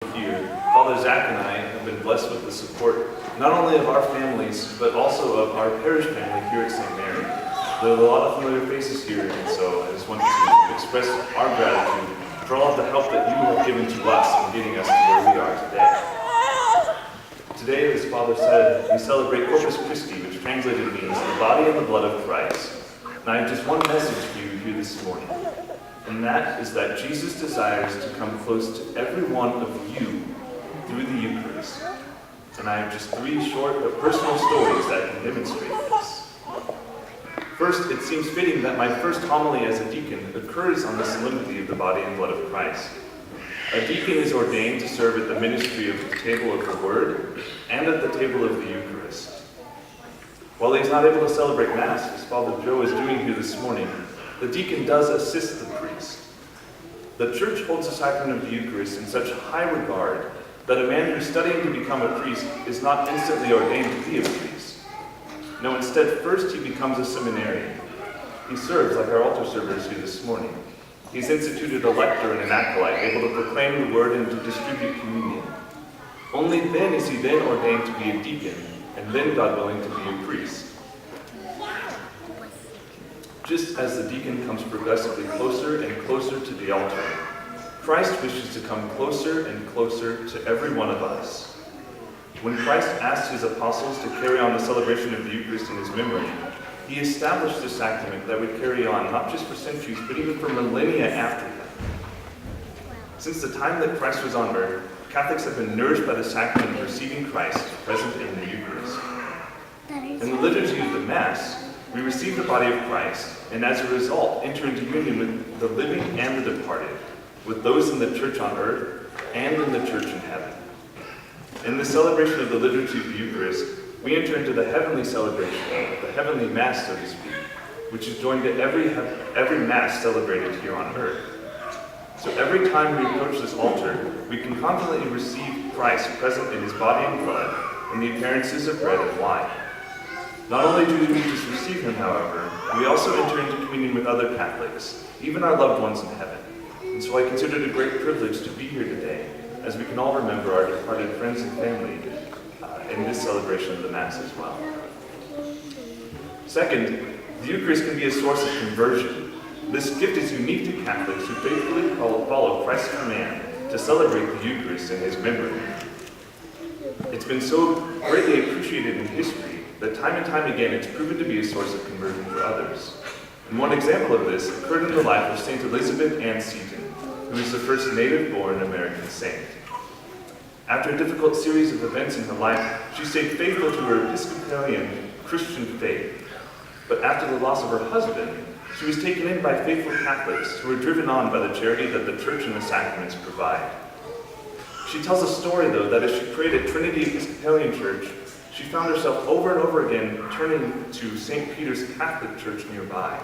Here, Father Zach and I have been blessed with the support not only of our families, but also of our parish family here at St. Mary. There are a lot of familiar faces here, and so I just want to express our gratitude for all of the help that you have given to us in getting us to where we are today. Today, as Father said, we celebrate Corpus Christi, which translated means the body and the blood of Christ. And I have just one message for you here this morning. And that is that Jesus desires to come close to every one of you through the Eucharist. And I have just three short but personal stories that can demonstrate this. First, it seems fitting that my first homily as a deacon occurs on the solemnity of the body and blood of Christ. A deacon is ordained to serve at the ministry of the table of the Word and at the table of the Eucharist. While he's not able to celebrate Mass, as Father Joe is doing here this morning, the deacon does assist the priest. The Church holds the sacrament of the Eucharist in such high regard that a man who's studying to become a priest is not instantly ordained to be a priest. No, instead, first he becomes a seminarian. He serves like our altar servers here this morning. He's instituted a lector and an acolyte, able to proclaim the word and to distribute communion. Only then is he then ordained to be a deacon, and then, God willing, to be a priest. Just as the deacon comes progressively closer and closer to the altar, Christ wishes to come closer and closer to every one of us. When Christ asked his apostles to carry on the celebration of the Eucharist in his memory, he established a sacrament that would carry on not just for centuries, but even for millennia after him. Since the time that Christ was on earth, Catholics have been nourished by the sacrament of receiving Christ present in the Eucharist. In the liturgy of the Mass, we receive the body of Christ, and as a result, enter into union with the living and the departed, with those in the Church on earth and in the Church in heaven. In the celebration of the liturgy of the Eucharist, we enter into the heavenly celebration, the heavenly Mass, so to speak, which is joined to every Mass celebrated here on earth. So every time we approach this altar, we can confidently receive Christ present in his body and blood in the appearances of bread and wine. Not only do we just receive him, however, we also enter into communion with other Catholics, even our loved ones in heaven. And so I consider it a great privilege to be here today, as we can all remember our departed friends and family in this celebration of the Mass as well. Second, the Eucharist can be a source of conversion. This gift is unique to Catholics who faithfully follow Christ's command to celebrate the Eucharist in his memory. It's been so greatly appreciated in history that time and time again it's proven to be a source of conversion for others. And one example of this occurred in the life of St. Elizabeth Ann Seton, who is the first native-born American saint. After a difficult series of events in her life, she stayed faithful to her Episcopalian Christian faith. But after the loss of her husband, she was taken in by faithful Catholics who were driven on by the charity that the Church and the sacraments provide. She tells a story, though, that as she prayed at Trinity Episcopalian Church, she found herself over and over again turning to St. Peter's Catholic Church nearby,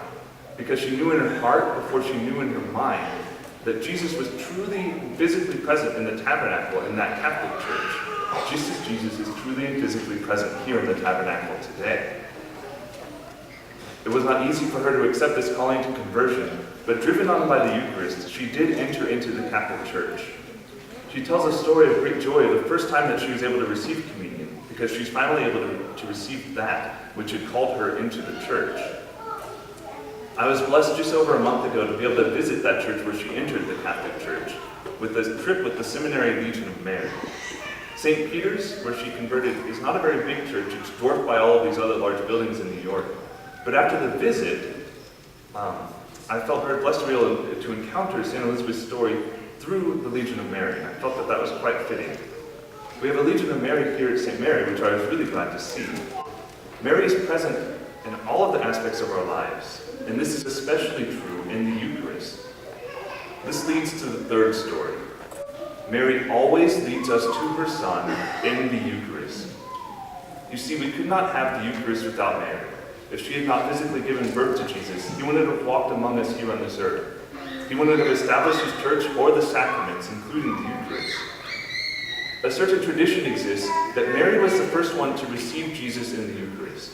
because she knew in her heart, before she knew in her mind, that Jesus was truly physically present in the tabernacle in that Catholic Church, just as Jesus is truly and physically present here in the tabernacle today. It was not easy for her to accept this calling to conversion, but driven on by the Eucharist, she did enter into the Catholic Church. She tells a story of great joy the first time that she was able to receive communion, because she's finally able to receive that which had called her into the church. I was blessed just over a month ago to be able to visit that church where she entered the Catholic Church, with a trip with the Seminary Legion of Mary. St. Peter's, where she converted, is not a very big church. It's dwarfed by all of these other large buildings in New York. But after the visit, I felt very blessed to be able to encounter St. Elizabeth's story through the Legion of Mary. I felt that that was quite fitting. We have a Legion of Mary here at St. Mary, which I was really glad to see. Mary is present in all of the aspects of our lives, and this is especially true in the Eucharist. This leads to the third story. Mary always leads us to her Son in the Eucharist. You see, we could not have the Eucharist without Mary. If she had not physically given birth to Jesus, he wouldn't have walked among us here on this earth. He wouldn't have established his church or the sacraments, including the Eucharist. A certain tradition exists that Mary was the first one to receive Jesus in the Eucharist.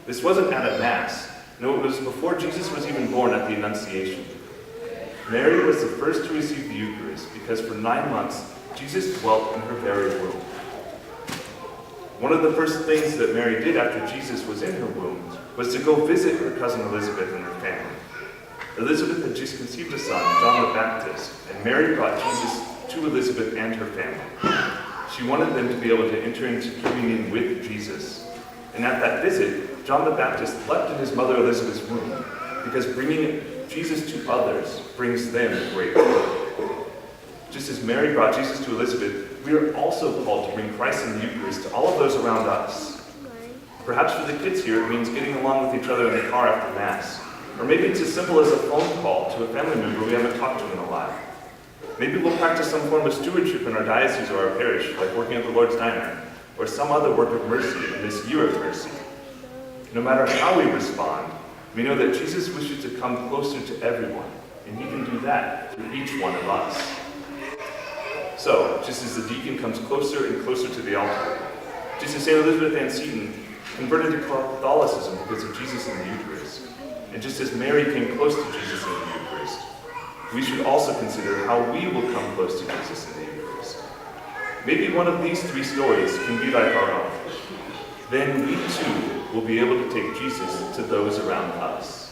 This wasn't at a Mass. No, it was before Jesus was even born at the Annunciation. Mary was the first to receive the Eucharist because for 9 months Jesus dwelt in her very womb. One of the first things that Mary did after Jesus was in her womb was to go visit her cousin Elizabeth and her family. Elizabeth had just conceived a son, John the Baptist, and Mary brought Jesus to Elizabeth and her family. She wanted them to be able to enter into communion with Jesus. And at that visit, John the Baptist leapt in his mother Elizabeth's womb, because bringing Jesus to others brings them great joy. Just as Mary brought Jesus to Elizabeth, we are also called to bring Christ in the Eucharist to all of those around us. Perhaps for the kids here, it means getting along with each other in the car after Mass. Or maybe it's as simple as a phone call to a family member we haven't talked to in a while. Maybe we'll practice some form of stewardship in our diocese or our parish, like working at the Lord's Diner, or some other work of mercy in this year of mercy. No matter how we respond, we know that Jesus wishes to come closer to everyone, and he can do that through each one of us. So, just as the deacon comes closer and closer to the altar, just as St. Elizabeth Ann Seton converted to Catholicism because of Jesus in the Eucharist, and just as Mary came close to Jesus in the Eucharist, we should also consider how we will come close to Jesus in the Eucharist. Maybe one of these three stories can be like our own. Then we too will be able to take Jesus to those around us.